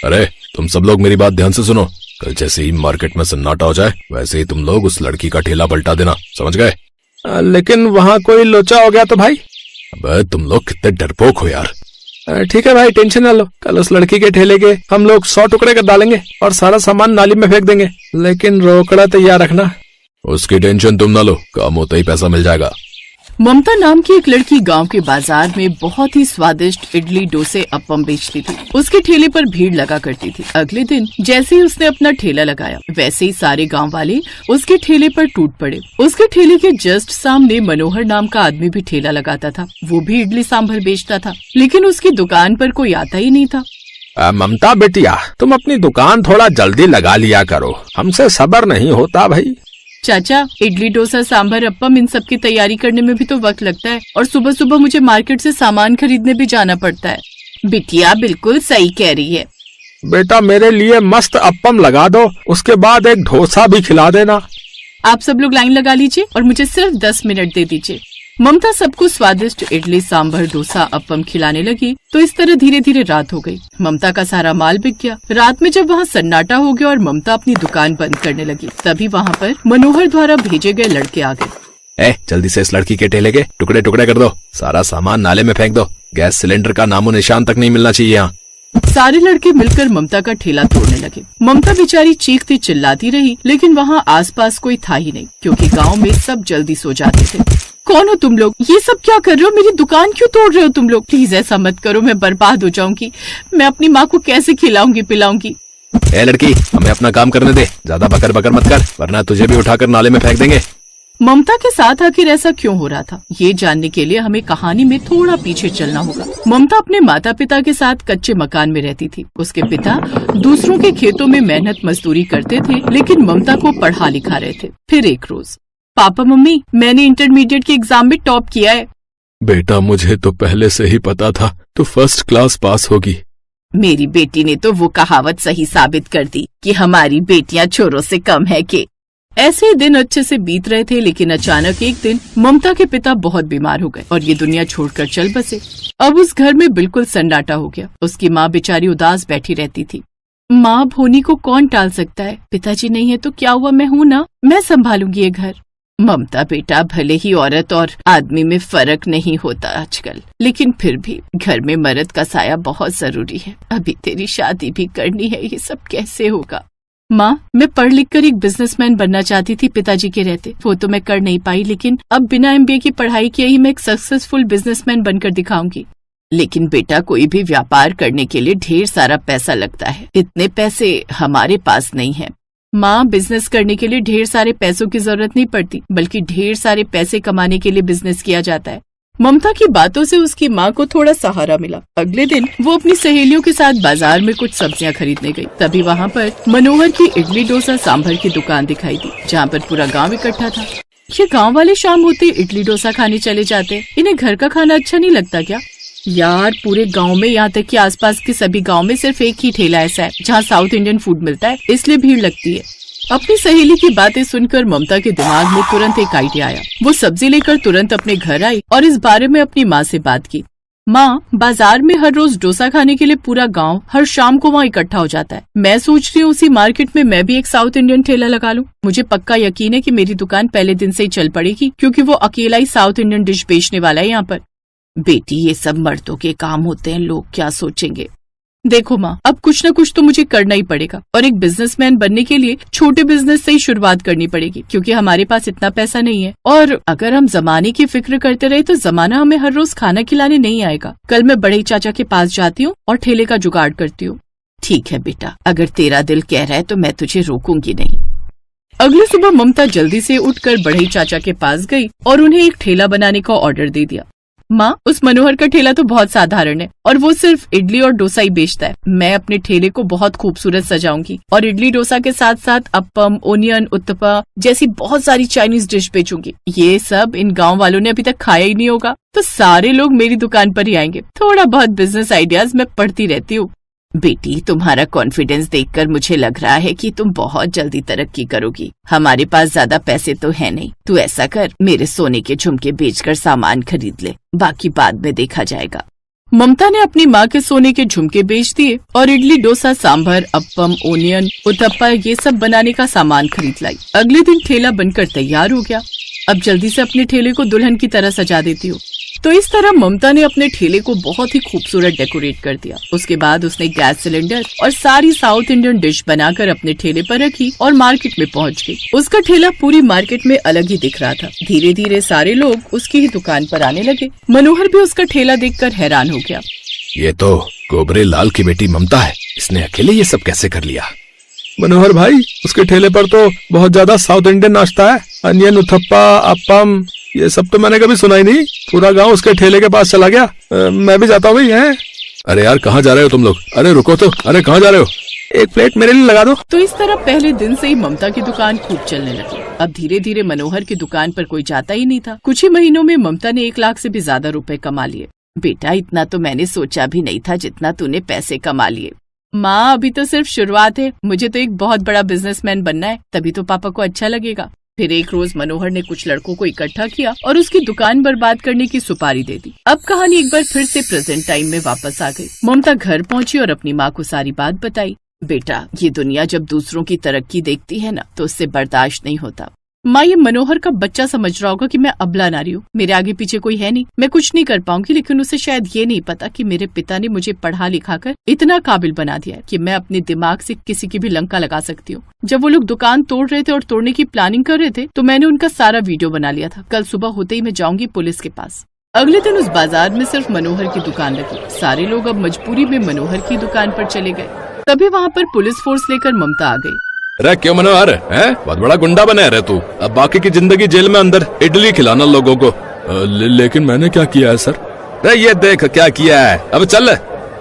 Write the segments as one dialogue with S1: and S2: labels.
S1: अरे तुम सब लोग मेरी बात ध्यान से सुनो। कल जैसे ही मार्केट में सन्नाटा हो जाए वैसे ही तुम लोग उस लड़की का ठेला पलटा देना, समझ गए?
S2: लेकिन वहाँ कोई लोचा हो गया तो भाई?
S1: अबे तुम लोग कितने डरपोक हो यार।
S2: ठीक है भाई, टेंशन ना लो। कल उस लड़की के ठेले के हम लोग 100 टुकड़े कर डालेंगे और सारा सामान नाली में फेंक देंगे, लेकिन रोकड़ा तैयार रखना।
S1: उसकी टेंशन तुम ना लो, काम होता ही पैसा मिल जाएगा।
S3: ममता नाम की एक लड़की गांव के बाजार में बहुत ही स्वादिष्ट इडली, डोसे, अप्पम बेचती थी। उसके ठेले पर भीड़ लगा करती थी। अगले दिन जैसे ही उसने अपना ठेला लगाया वैसे ही सारे गांव वाले उसके ठेले पर टूट पड़े। उसके ठेले के जस्ट सामने मनोहर नाम का आदमी भी ठेला लगाता था। वो भी इडली सांभर बेचता था, लेकिन उसकी दुकान पर कोई आता ही नहीं था।
S2: ममता बेटिया, तुम अपनी दुकान थोड़ा जल्दी लगा लिया करो, हमसे सब्र नहीं होता भाई।
S3: चाचा, इडली, डोसा, सांभर, अप्पम इन सब की तैयारी करने में भी तो वक्त लगता है और सुबह सुबह मुझे मार्केट से सामान खरीदने भी जाना पड़ता है। बिटिया बिल्कुल सही कह रही है।
S2: बेटा मेरे लिए मस्त अप्पम लगा दो, उसके बाद एक डोसा भी खिला देना।
S3: आप सब लोग लाइन लगा लीजिए और मुझे सिर्फ 10 मिनट दे दीजिए। ममता सबको स्वादिष्ट इडली, सांभर, डोसा, अप्पम खिलाने लगी तो इस तरह धीरे धीरे रात हो गई। ममता का सारा माल बिक गया। रात में जब वहाँ सन्नाटा हो गया और ममता अपनी दुकान बंद करने लगी, तभी वहाँ पर मनोहर द्वारा भेजे गए लड़के आ गए।
S1: जल्दी से इस लड़की के ठेले के टुकड़े टुकड़े कर दो, सारा सामान नाले में फेंक दो, गैस सिलेंडर का नामो निशान तक नहीं मिलना चाहिए यहाँ।
S3: सारे लड़के मिलकर ममता का ठेला तोड़ने लगे। ममता बेचारी चीखती चिल्लाती रही, लेकिन वहाँ आसपास कोई था ही नहीं, क्योंकि गांव में सब जल्दी सो जाते थे। कौन हो तुम लोग? ये सब क्या कर रहे हो? मेरी दुकान क्यों तोड़ रहे हो तुम लोग? प्लीज ऐसा मत करो, मैं बर्बाद हो जाऊंगी। मैं अपनी माँ को कैसे खिलाऊंगी पिलाऊंगी?
S1: लड़की, हमें अपना काम करने दे, ज्यादा बकर बकर मत कर, वरना तुझे भी उठाकर नाले में फेंक देंगे।
S3: ममता के साथ आखिर ऐसा क्यों हो रहा था, ये जानने के लिए हमें कहानी में थोड़ा पीछे चलना होगा। ममता अपने माता पिता के साथ कच्चे मकान में रहती थी। उसके पिता दूसरों के खेतों में मेहनत मजदूरी करते थे, लेकिन ममता को पढ़ा लिखा रहे थे। फिर एक रोज, पापा मम्मी, मैंने इंटरमीडिएट के एग्जाम में टॉप किया है।
S1: बेटा मुझे तो पहले से ही पता था तू फर्स्ट क्लास पास होगी।
S3: मेरी बेटी ने तो वो कहावत सही साबित कर दी कि हमारी बेटियां छोरों से कम है के। ऐसे ही दिन अच्छे से बीत रहे थे, लेकिन अचानक एक दिन ममता के पिता बहुत बीमार हो गए और ये दुनिया छोड़कर चल बसे। अब उस घर में बिल्कुल सन्नाटा हो गया। उसकी माँ बेचारी उदास बैठी रहती थी। माँ होनी को कौन टाल सकता है? पिताजी नहीं है तो क्या हुआ, मैं हूँ ना, मैं संभालूंगी ये घर। ममता बेटा, भले ही औरत और आदमी में फर्क नहीं होता आजकल, लेकिन फिर भी घर में मर्द का साया बहुत जरूरी है। अभी तेरी शादी भी करनी है, ये सब कैसे होगा? माँ, मैं पढ़ लिख कर एक बिजनेसमैन बनना चाहती थी पिताजी के रहते, वो तो मैं कर नहीं पाई, लेकिन अब बिना MBA की पढ़ाई किए ही मैं एक सक्सेसफुल बिजनेसमैन बनकर दिखाऊंगी। लेकिन बेटा, कोई भी व्यापार करने के लिए ढेर सारा पैसा लगता है, इतने पैसे हमारे पास नहीं है। माँ, बिजनेस करने के लिए ढेर सारे पैसों की जरूरत नहीं पड़ती, बल्कि ढेर सारे पैसे कमाने के लिए बिजनेस किया जाता है। ममता की बातों से उसकी माँ को थोड़ा सहारा मिला। अगले दिन वो अपनी सहेलियों के साथ बाजार में कुछ सब्जियां खरीदने गई। तभी वहाँ पर मनोहर की इडली, डोसा, सांभर की दुकान दिखाई दी, जहाँ पर पूरा गांव इकट्ठा था। ये गांव वाले शाम होते इडली डोसा खाने चले जाते। इन्हें घर का खाना अच्छा नहीं लगता क्या? यार, पूरे गांव में, यहाँ तक कि आसपास के सभी गांव में सिर्फ एक ही ठेला ऐसा है जहाँ साउथ इंडियन फूड मिलता है, इसलिए भीड़ लगती है। अपनी सहेली की बातें सुनकर ममता के दिमाग में तुरंत एक आइडिया आया। वो सब्जी लेकर तुरंत अपने घर आई और इस बारे में अपनी माँ से बात की। माँ, बाजार में हर रोज डोसा खाने के लिए पूरा गांव हर शाम को वहाँ इकट्ठा हो जाता है। मैं सोच रही हूँ उसी मार्केट में मैं भी एक साउथ इंडियन ठेला लगा लूँ। मुझे पक्का यकीन है कि मेरी दुकान पहले दिन से ही चल पड़ेगी, क्योंकि वो अकेला ही साउथ इंडियन डिश बेचने वाला है यहाँ पर। बेटी, ये सब मर्दों के काम होते हैं, लोग क्या सोचेंगे? देखो माँ, अब कुछ न कुछ तो मुझे करना ही पड़ेगा, और एक बिजनेसमैन बनने के लिए छोटे बिजनेस से ही शुरुआत करनी पड़ेगी, क्योंकि हमारे पास इतना पैसा नहीं है। और अगर हम जमाने की फिक्र करते रहे तो जमाना हमें हर रोज खाना खिलाने नहीं आएगा। कल मैं बड़े चाचा के पास जाती हूँ और ठेले का जुगाड़ करती हूँ। ठीक है बेटा, अगर तेरा दिल कह रहा है तो मैं तुझे रोकूंगी नहीं। अगली सुबह ममता जल्दी से उठकर बढ़ई चाचा के पास गई और उन्हें एक ठेला बनाने का ऑर्डर दे दिया। माँ, उस मनोहर का ठेला तो बहुत साधारण है और वो सिर्फ इडली और डोसा ही बेचता है। मैं अपने ठेले को बहुत खूबसूरत सजाऊंगी और इडली डोसा के साथ साथ अप्पम, ओनियन, उत्तपा जैसी बहुत सारी चाइनीज डिश बेचूंगी। ये सब इन गांव वालों ने अभी तक खाया ही नहीं होगा, तो सारे लोग मेरी दुकान पर ही आएंगे। थोड़ा बहुत बिजनेस आइडियाज मैं पढ़ती रहती हूँ। बेटी, तुम्हारा कॉन्फिडेंस देखकर मुझे लग रहा है कि तुम बहुत जल्दी तरक्की करोगी। हमारे पास ज्यादा पैसे तो है नहीं। तू ऐसा कर, मेरे सोने के झुमके बेचकर सामान खरीद ले, बाकी बाद में देखा जाएगा। ममता ने अपनी माँ के सोने के झुमके बेच दिए और इडली, डोसा, सांभर, अप्पम, ओनियन, उत्तप्पा ये सब बनाने का सामान खरीद लाई। अगले दिन ठेला बनकर तैयार हो गया। अब जल्दी से अपने ठेले को दुल्हन की तरह सजा देती हूँ। तो इस तरह ममता ने अपने ठेले को बहुत ही खूबसूरत डेकोरेट कर दिया। उसके बाद उसने गैस सिलेंडर और सारी साउथ इंडियन डिश बनाकर अपने ठेले पर रखी और मार्केट में पहुंच गई। उसका ठेला पूरी मार्केट में अलग ही दिख रहा था। धीरे धीरे सारे लोग उसकी ही दुकान पर आने लगे। मनोहर भी उसका ठेला देखकर हैरान हो गया।
S1: ये तो गोबरे लाल की बेटी ममता है, इसने अकेले ये सब कैसे कर लिया?
S2: मनोहर भाई, उसके ठेले पर तो बहुत ज्यादा साउथ इंडियन नाश्ता है। अनियन, उत्तप्पा, अप्पम, ये सब तो मैंने कभी सुना ही नहीं। पूरा गांव उसके ठेले के पास चला गया। मैं भी जाता हूँ भाई। है
S1: अरे यार, कहाँ जा रहे हो तुम लोग? अरे रुको तो, अरे कहाँ जा रहे हो?
S2: एक प्लेट मेरे लिए लगा दो।
S3: तो इस तरह पहले दिन से ही ममता की दुकान खूब चलने लगी। अब धीरे धीरे मनोहर की दुकान पर कोई जाता ही नहीं था। कुछ ही महीनों में ममता ने 1 लाख से भी ज्यादा रुपए कमा लिए। बेटा, इतना तो मैंने सोचा भी नहीं था जितना तूने पैसे कमा लिए। माँ, अभी तो सिर्फ शुरुआत है, मुझे तो एक बहुत बड़ा बिजनेसमैन बनना है, तभी तो पापा को अच्छा लगेगा। फिर एक रोज मनोहर ने कुछ लड़कों को इकट्ठा किया और उसकी दुकान बर्बाद करने की सुपारी दे दी। अब कहानी एक बार फिर से प्रेजेंट टाइम में वापस आ गई। ममता घर पहुंची और अपनी माँ को सारी बात बताई। बेटा, ये दुनिया जब दूसरों की तरक्की देखती है ना, तो उससे बर्दाश्त नहीं होता। माँ, ये मनोहर का बच्चा समझ रहा होगा कि मैं अबला नारी हूँ, मेरे आगे पीछे कोई है नहीं, मैं कुछ नहीं कर पाऊंगी, लेकिन उसे शायद ये नहीं पता कि मेरे पिता ने मुझे पढ़ा लिखा कर इतना काबिल बना दिया है कि मैं अपने दिमाग से किसी की भी लंका लगा सकती हूँ। जब वो लोग दुकान तोड़ रहे थे और तोड़ने की प्लानिंग कर रहे थे, तो मैंने उनका सारा वीडियो बना लिया था। कल सुबह होते ही मैं जाऊंगी पुलिस के पास। अगले दिन उस बाजार में सिर्फ मनोहर की दुकान लगी। सारे लोग अब मजबूरी में मनोहर की दुकान पर चले गए। तभी वहाँ पर पुलिस फोर्स लेकर ममता आ गई।
S1: अरे क्यों मनोहर, है बहुत बड़ा गुंडा बना है तू? अब बाकी की जिंदगी जेल में अंदर इडली खिलाना लोगों को।
S2: लेकिन मैंने क्या किया है सर?
S1: अरे ये देख क्या किया है, अब चल।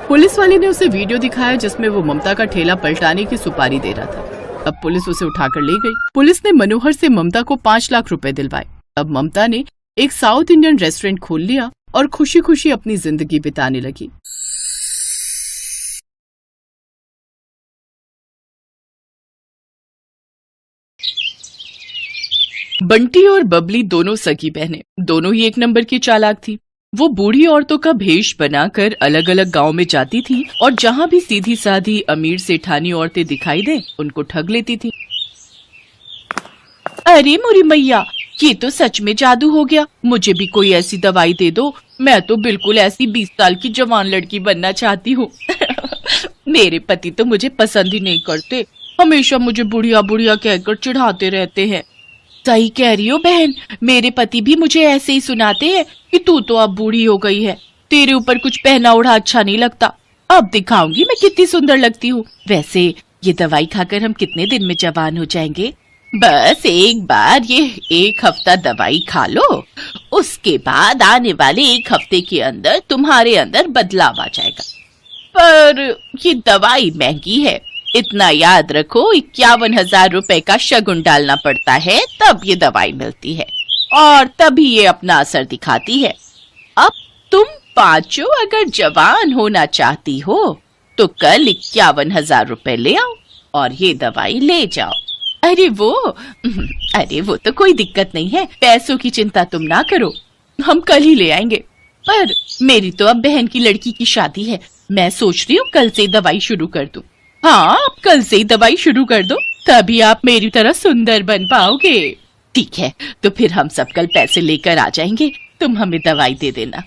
S3: पुलिस वाले ने उसे वीडियो दिखाया जिसमें वो ममता का ठेला पलटाने की सुपारी दे रहा था। अब पुलिस उसे उठाकर ले गई। पुलिस ने मनोहर से ममता को 5 लाख रुपए दिलवाए। अब ममता ने एक साउथ इंडियन रेस्टोरेंट खोल लिया और खुशी खुशी अपनी जिंदगी बिताने लगी। बंटी और बबली दोनों सगी बहनें, दोनों ही एक नंबर की चालाक थी। वो बूढ़ी औरतों का भेष बनाकर अलग अलग गांव में जाती थी और जहां भी सीधी साधी अमीर सेठानी औरतें दिखाई दे, उनको ठग लेती थी। अरे मोरी मैया, ये तो सच में जादू हो गया। मुझे भी कोई ऐसी दवाई दे दो, मैं तो बिल्कुल ऐसी 20 साल की जवान लड़की बनना चाहती हूँ। मेरे पति तो मुझे पसंद ही नहीं करते, हमेशा मुझे बुढ़िया बुढ़िया कहकर चिढ़ाते रहते हैं। सही कह रही हो बहन, मेरे पति भी मुझे ऐसे ही सुनाते हैं कि तू तो अब बूढ़ी हो गई है, तेरे ऊपर कुछ पहना ओढ़ा अच्छा नहीं लगता। अब दिखाऊंगी मैं कितनी सुंदर लगती हूँ। वैसे ये दवाई खाकर हम कितने दिन में जवान हो जाएंगे? बस एक बार ये 1 हफ्ता दवाई खा लो, उसके बाद आने वाले 1 हफ्ते के अंदर तुम्हारे अंदर बदलाव आ जाएगा। पर ये दवाई महंगी है, इतना याद रखो, 51,000 रुपए का शगुन डालना पड़ता है, तब ये दवाई मिलती है और तभी ये अपना असर दिखाती है। अब तुम पांचों अगर जवान होना चाहती हो तो कल 51,000 रुपए ले आओ और ये दवाई ले जाओ। अरे वो तो कोई दिक्कत नहीं है, पैसों की चिंता तुम ना करो, हम कल ही ले आएंगे। पर मेरी तो अब बहन की लड़की की शादी है, मैं सोच रही हूँ कल से दवाई शुरू कर दूं। हाँ, आप कल से ही दवाई शुरू कर दो, तभी आप मेरी तरह सुंदर बन पाओगे। ठीक है, तो फिर हम सब कल पैसे लेकर आ जाएंगे, तुम हमें दवाई दे देना।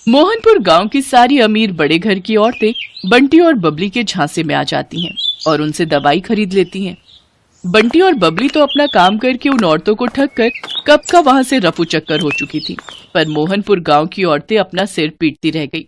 S3: मोहनपुर गांव की सारी अमीर बड़े घर की औरतें बंटी और बबली के झांसे में आ जाती हैं और उनसे दवाई खरीद लेती हैं। बंटी और बबली तो अपना काम करके उन औरतों को ठग कर कब का वहां से रफू चक्कर हो चुकी थी, पर मोहनपुर गांव की औरतें अपना सिर पीटती रह गई।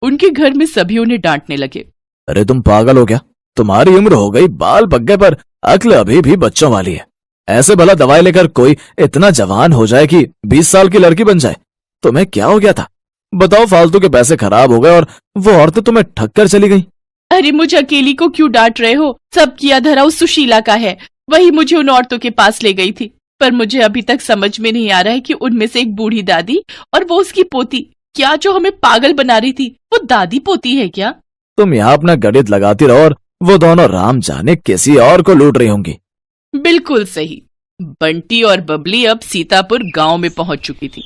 S3: उनके घर में सभी उन्हें डांटने लगे।
S4: अरे तुम पागल हो क्या? तुम्हारी उम्र हो गई, बाल पक गए, पर अक्ल अभी भी बच्चों वाली है। ऐसे भला दवाई लेकर कोई इतना जवान हो जाए कि 20 साल की लड़की बन जाए? तुम्हें क्या हो गया था? बताओ, फालतू के पैसे खराब हो गए और वो औरतें तुम्हें ठग कर चली गई।
S3: अरे मुझे अकेली को क्यों डांट रहे हो? सब किया धरा उस सुशीला का है, वही मुझे उन औरतों के पास ले गई थी। पर मुझे अभी तक समझ में नहीं आ रहा है कि उनमें से एक बूढ़ी दादी और वो उसकी पोती, क्या जो हमें पागल बना रही थी वो दादी पोती है क्या?
S4: तुम यहाँ अपना गणित लगाती रहो और वो दोनों राम जाने किसी और को लूट रही होंगी।
S3: बिल्कुल सही। बंटी और बबली अब सीतापुर गांव में पहुंच चुकी थी।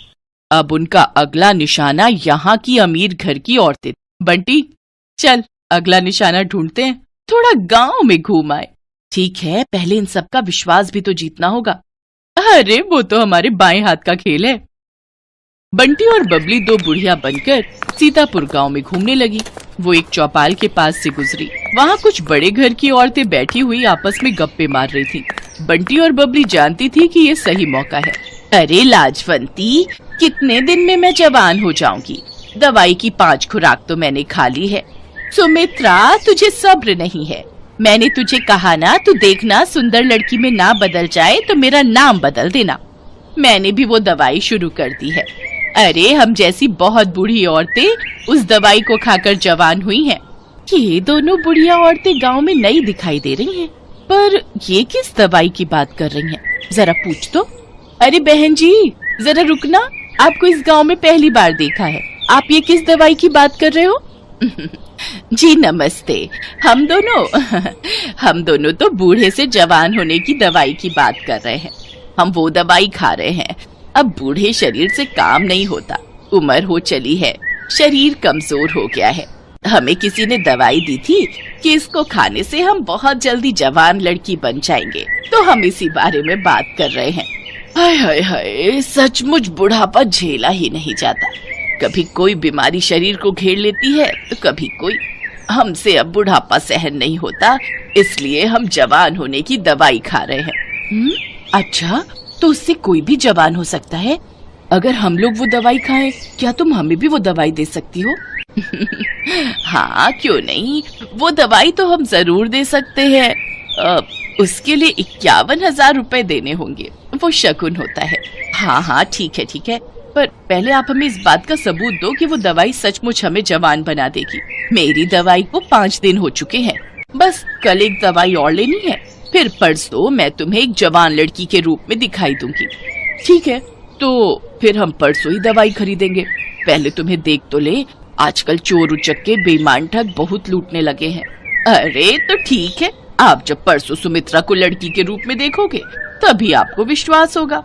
S3: अब उनका अगला निशाना यहाँ की अमीर घर की औरतें। बंटी, चल अगला निशाना ढूंढते हैं, थोड़ा गांव में घूम आए। ठीक है, पहले इन सब का विश्वास भी तो जीतना होगा। अरे वो तो हमारे बाएं हाथ का खेल है। बंटी और बबली दो बुढ़िया बनकर सीतापुर गांव में घूमने लगी। वो एक चौपाल के पास से गुजरी। वहाँ कुछ बड़े घर की औरतें बैठी हुई आपस में गप्पे मार रही थी। बंटी और बबली जानती थी कि ये सही मौका है। अरे लाजवंती, कितने दिन में मैं जवान हो जाऊंगी? दवाई की 5 खुराक तो मैंने खा ली है। सुमित्रा, तुझे सब्र नहीं है। मैंने तुझे कहा ना, तू देखना सुंदर लड़की में ना बदल जाए तो मेरा नाम बदल देना। मैंने भी वो दवाई शुरू कर दी है। अरे हम जैसी बहुत बूढ़ी औरतें उस दवाई को खाकर जवान हुई हैं। ये दोनों बुढ़िया औरतें गांव में नई दिखाई दे रही हैं, पर ये किस दवाई की बात कर रही हैं? जरा पूछ तो। अरे बहन जी, जरा रुकना, आपको इस गांव में पहली बार देखा है। आप ये किस दवाई की बात कर रहे हो? जी नमस्ते। हम दोनों तो बूढ़े से जवान होने की दवाई की बात कर रहे हैं। हम वो दवाई खा रहे हैं। अब बूढ़े शरीर से काम नहीं होता, उम्र हो चली है, शरीर कमजोर हो गया है। हमें किसी ने दवाई दी थी कि इसको खाने से हम बहुत जल्दी जवान लड़की बन जाएंगे, तो हम इसी बारे में बात कर रहे हैं। हाय हाय हाय, सचमुच बुढ़ापा झेला ही नहीं जाता। कभी कोई बीमारी शरीर को घेर लेती है तो कभी कोई। हमसे अब बुढ़ापा सहन नहीं होता, इसलिए हम जवान होने की दवाई खा रहे हैं। अच्छा, तो उससे कोई भी जवान हो सकता है? अगर हम लोग वो दवाई खाएं, क्या तुम हमें भी वो दवाई दे सकती हो? हाँ, क्यों नहीं, वो दवाई तो हम जरूर दे सकते हैं। उसके लिए 51,000 रुपए देने होंगे, वो शगुन होता है। हाँ, ठीक है, पर पहले आप हमें इस बात का सबूत दो कि वो दवाई सचमुच हमें जवान बना देगी। मेरी दवाई को 5 दिन हो चुके हैं, बस कल एक दवाई और लेनी है, फिर परसों मैं तुम्हें एक जवान लड़की के रूप में दिखाई दूंगी। ठीक है, तो फिर हम परसों ही दवाई खरीदेंगे। पहले तुम्हें देख तो ले, आजकल चोर उचक्के बेईमान ठग बहुत लूटने लगे हैं। अरे तो ठीक है, आप जब परसों सुमित्रा को लड़की के रूप में देखोगे तभी आपको विश्वास होगा।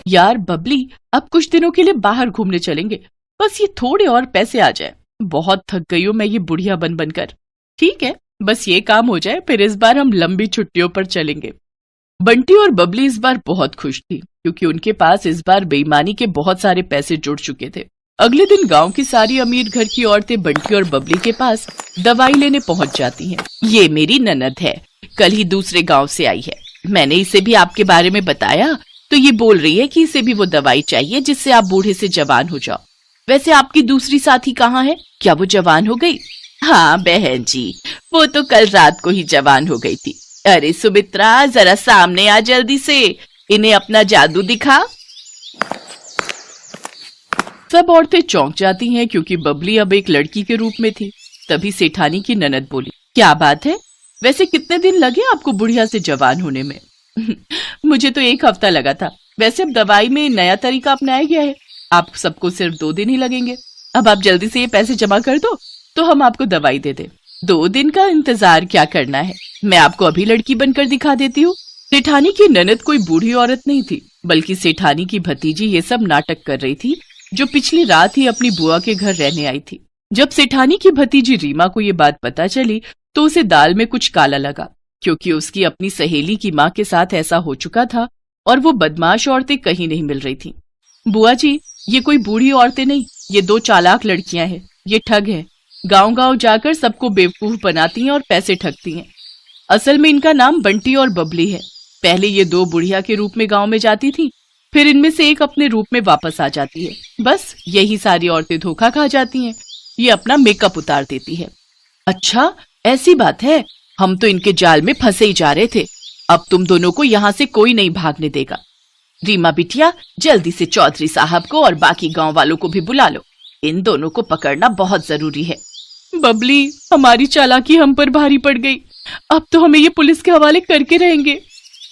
S3: यार बबली, अब कुछ दिनों के लिए बाहर घूमने चलेंगे, बस ये थोड़े और पैसे आ जाए। बहुत थक गई हूँ मैं ये बुढ़िया बन बनकर। ठीक है, बस ये काम हो जाए, फिर इस बार हम लंबी छुट्टियों पर चलेंगे। बंटी और बबली इस बार बहुत खुश थी, क्योंकि उनके पास इस बार बेईमानी के बहुत सारे पैसे जुड़ चुके थे। अगले दिन गांव की सारी अमीर घर की औरतें बंटी और बबली के पास दवाई लेने पहुंच जाती हैं। ये मेरी ननद है, कल ही दूसरे गांव से आई है। मैंने इसे भी आपके बारे में बताया, तो ये बोल रही है कि इसे भी वो दवाई चाहिए जिससे आप बूढ़े से जवान हो जाओ। वैसे आपकी दूसरी साथी कहाँ है? क्या वो जवान हो गई? हाँ बहन जी, वो तो कल रात को ही जवान हो गई थी। अरे सुमित्रा, जरा सामने आ जल्दी से, इन्हें अपना जादू दिखा। सब औरतें चौंक जाती हैं, क्योंकि बबली अब एक लड़की के रूप में थी। तभी सेठानी की ननद बोली, क्या बात है? वैसे कितने दिन लगे आपको बुढ़िया से जवान होने में? मुझे तो 1 हफ्ता लगा था। वैसे अब दवाई में नया तरीका अपनाया गया है, आप सबको सिर्फ 2 दिन ही लगेंगे। अब आप जल्दी से ये पैसे जमा कर दो तो हम आपको दवाई दे दें। 2 दिन का इंतजार क्या करना है, मैं आपको अभी लड़की बनकर दिखा देती हूँ। सेठानी की ननद कोई बूढ़ी औरत नहीं थी, बल्कि सेठानी की भतीजी ये सब नाटक कर रही थी, जो पिछली रात ही अपनी बुआ के घर रहने आई थी। जब सेठानी की भतीजी रीमा को ये बात पता चली तो उसे दाल में कुछ काला लगा, क्योंकि उसकी अपनी सहेली की माँ के साथ ऐसा हो चुका था और वो बदमाश औरतें कहीं नहीं मिल रही थी। बुआ जी, ये कोई बूढ़ी औरतें नहीं, ये 2 चालाक लड़कियां हैं। ये ठग है, गांव गांव जाकर सबको बेवकूफ बनाती हैं और पैसे ठगती हैं। असल में इनका नाम बंटी और बबली है। पहले ये 2 बुढ़िया के रूप में गांव में जाती थी, फिर इनमें से एक अपने रूप में वापस आ जाती है। बस यही सारी औरतें धोखा खा जाती हैं। ये अपना मेकअप उतार देती है। अच्छा, ऐसी बात है, हम तो इनके जाल में फंसे ही जा रहे थे। अब तुम दोनों को यहाँ से कोई नहीं भागने देगा। रीमा बिटिया, जल्दी से चौधरी साहब को और बाकी गांव वालों को भी बुला लो, इन दोनों को पकड़ना बहुत जरूरी है। बबली, हमारी चालाकी हम पर भारी पड़ गई, अब तो हमें ये पुलिस के हवाले करके रहेंगे।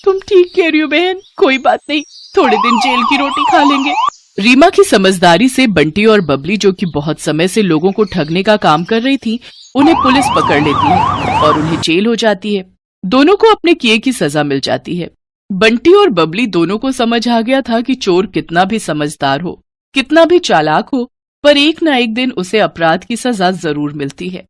S3: तुम ठीक कह रही हो बहन, कोई बात नहीं, थोड़े दिन जेल की रोटी खा लेंगे। रीमा की समझदारी से बंटी और बबली, जो कि बहुत समय से लोगों को ठगने का काम कर रही थी, उन्हें पुलिस पकड़ लेती है और उन्हें जेल हो जाती है। दोनों को अपने किए की सजा मिल जाती है। बंटी और बबली दोनों को समझ आ गया था कि चोर कितना भी समझदार हो, कितना भी चालाक हो, पर एक ना एक दिन उसे अपराध की सजा जरूर मिलती है।